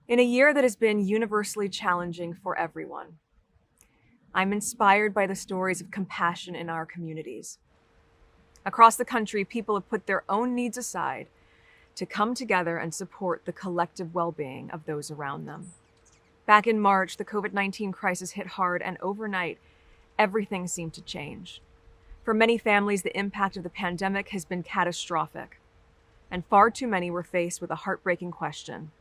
In a year that has been universally challenging for everyone, I'm inspired by the stories of compassion in our communities. Across the country, people have put their own needs aside to come together and support the collective well-being of those around them. Back in March, the COVID-19 crisis hit hard, and overnight, everything seemed to change. For many families, the impact of the pandemic has been catastrophic, and far too many were faced with a heartbreaking question: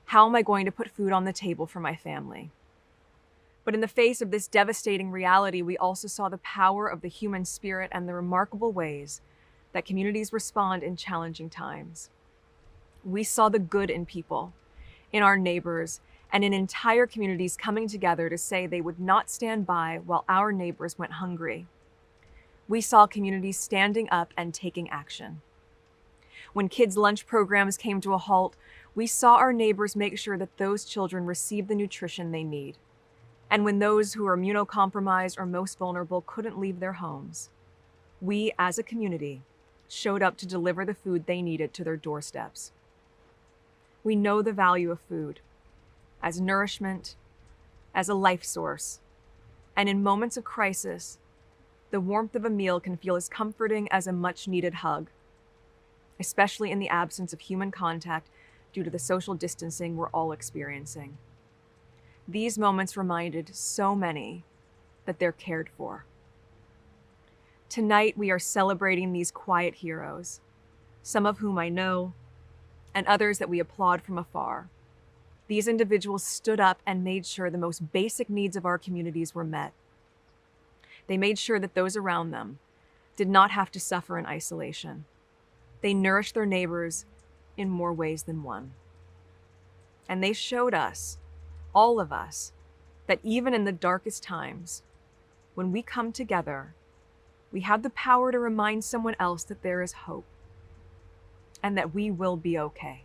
how am I going to put food on the table for my family? But in the face of this devastating reality, we also saw the power of the human spirit and the remarkable ways that communities respond in challenging times. We saw the good in people, in our neighbors, and in entire communities coming together to say they would not stand by while our neighbors went hungry. We saw communities standing up and taking action. When kids' lunch programs came to a halt, we saw our neighbors make sure that those children receive the nutrition they need. And when those who are immunocompromised or most vulnerable couldn't leave their homes, we as a community showed up to deliver the food they needed to their doorsteps. We know the value of food as nourishment, as a life source, and in moments of crisis, the warmth of a meal can feel as comforting as a much-needed hug, especially in the absence of human contact due to the social distancing we're all experiencing. These moments reminded so many that they're cared for. Tonight, we are celebrating these quiet heroes, some of whom I know, and others that we applaud from afar. These individuals stood up and made sure the most basic needs of our communities were met. They made sure that those around them did not have to suffer in isolation. They nourished their neighbors in more ways than one. And they showed us, all of us, that even in the darkest times, when we come together, we have the power to remind someone else that there is hope and that we will be okay.